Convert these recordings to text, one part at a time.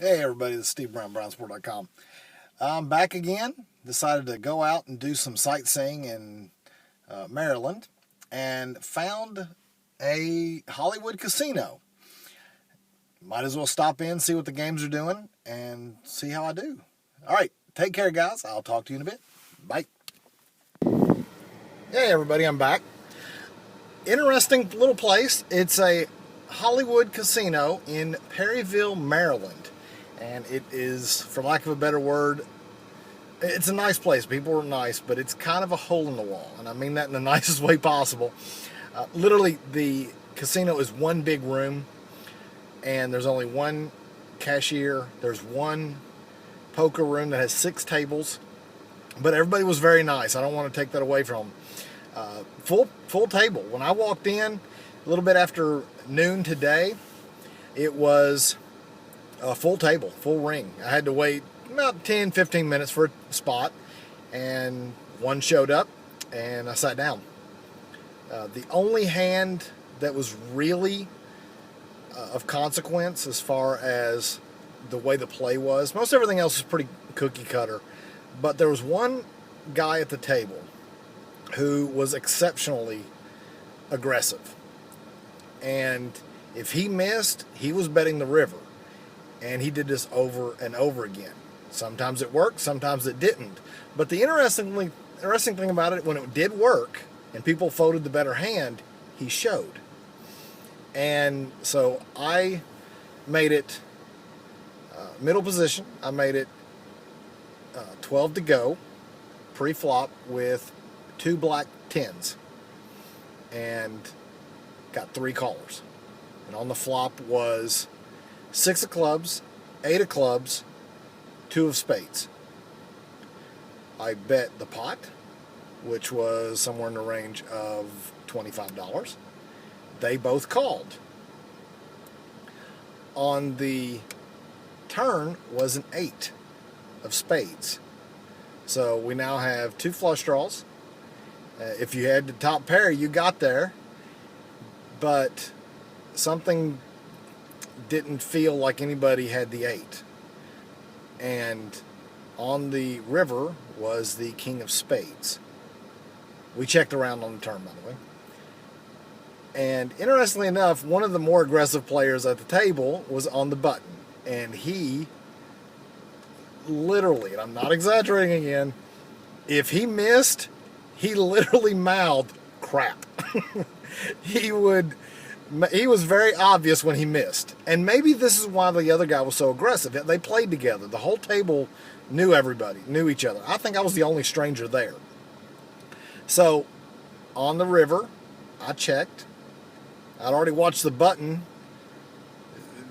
Hey everybody, this is Steve Brown, brownsport.com. I'm back again. Decided to go out and do some sightseeing in Maryland and found a Hollywood casino. Might as well stop in, see what the games are doing, and see how I do. All right, take care, guys. I'll talk to you in a bit. Bye. Hey everybody, I'm back. Interesting little place. It's a Hollywood casino in Perryville, Maryland. And it is, for lack of a better word, it's a nice place. People are nice, but it's kind of a hole in the wall. And I mean that in the nicest way possible. Literally, the casino is one big room, and there's only one cashier. There's one poker room that has 6 tables. But everybody was very nice. I don't want to take that away from them. Full table. When I walked in, a little bit after noon today, it was a full table, full ring. I had to wait about 10-15 minutes for a spot, and one showed up, and I sat down. The only hand that was really of consequence as far as the way the play was, most everything else was pretty cookie cutter, but there was one guy at the table who was exceptionally aggressive. And if he missed, he was betting the river. And he did this over and over again. Sometimes it worked, sometimes it didn't. But the interesting thing about it, when it did work and people folded the better hand, he showed. And so I made it middle position. I made it 12 to go, pre-flop with 2 black 10s. And got 3 callers. And on the flop was 6 of clubs, 8 of clubs, 2 of spades. I bet the pot, which was somewhere in the range of $25. They both called. On the turn was an 8 of spades. So we now have 2 flush draws. If you had the top pair, you got there. But something didn't feel like anybody had the 8. And on the river was the king of spades. We checked around on the turn, by the way. And interestingly enough, one of the more aggressive players at the table was on the button. And he literally, and I'm not exaggerating again, if he missed, he literally mouthed crap. He was very obvious when he missed. And maybe this is why the other guy was so aggressive. They played together. The whole table knew everybody, knew each other. I think I was the only stranger there. So, on the river, I checked. I'd already watched the button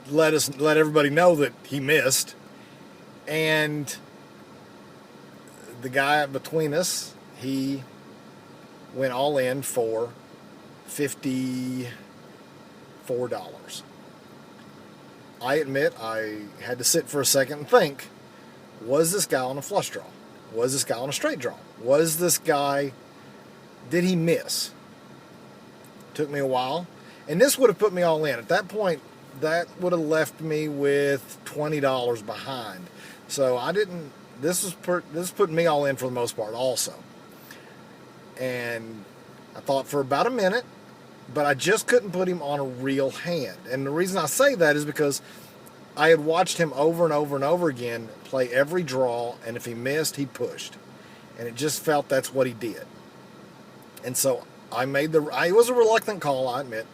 let everybody know that he missed. And the guy between us, he went all in for $54. I admit I had to sit for a second and think, was this guy on a flush draw? Was this guy on a straight draw? Was this guy, did he miss? Took me a while. And this would have put me all in. At that point, that would have left me with $20 behind. So I didn't, this is putting me all in for the most part also. And I thought for about a minute, but I just couldn't put him on a real hand. And the reason I say that is because I had watched him over and over and over again play every draw, and if he missed, he pushed. And it just felt that's what he did. And so I was a reluctant call, I admit.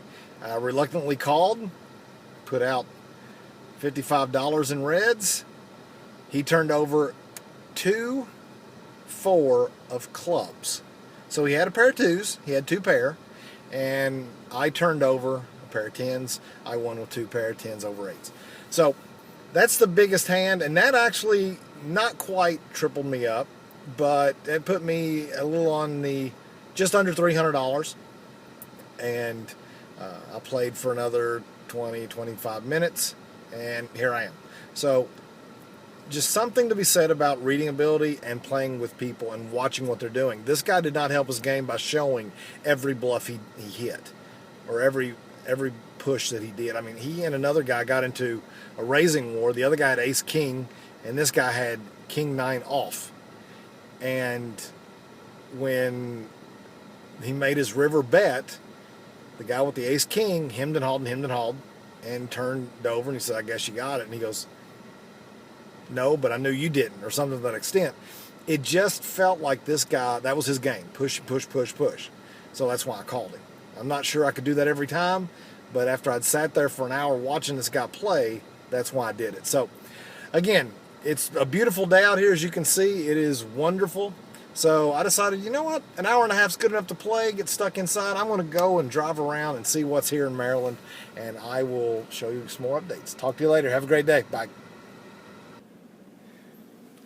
I reluctantly called, put out $55 in reds. He turned over 2-4 of clubs. So he had a pair of 2s, he had 2 pair. And I turned over a pair of 10s. I won with 2 pair of 10s over 8s. So that's the biggest hand, and that actually not quite tripled me up, but it put me a little on the just under $300. And I played for another 20-25 minutes, and here I am. So just something to be said about reading ability and playing with people and watching what they're doing. This guy did not help his game by showing every bluff he hit or every push that he did. I mean, he and another guy got into a raising war. The other guy had ace king, and this guy had king 9 off. And when he made his river bet, the guy with the ace king hemmed and hawed, and turned over, and he said, I guess you got it. And he goes, no, but I knew you didn't, or something to that extent. It just felt like this guy, that was his game. Push, push, push, push. So that's why I called him. I'm not sure I could do that every time, but after I'd sat there for an hour watching this guy play, that's why I did it. So again, it's a beautiful day out here, as you can see. It is wonderful. So I decided, you know what? An hour and a half is good enough to play, get stuck inside. I'm going to go and drive around and see what's here in Maryland, and I will show you some more updates. Talk to you later. Have a great day. Bye.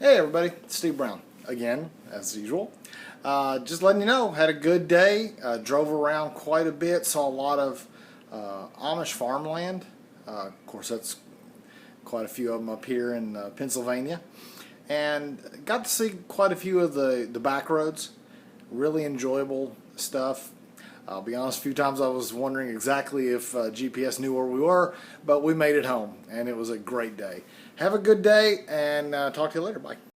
Hey everybody, it's Steve Brown again, as usual. Just letting you know, had a good day. Drove around quite a bit, saw a lot of Amish farmland. Of course, that's quite a few of them up here in Pennsylvania, and got to see quite a few of the back roads. Really enjoyable stuff. I'll be honest, a few times I was wondering exactly if GPS knew where we were, but we made it home, and it was a great day. Have a good day, and talk to you later. Bye.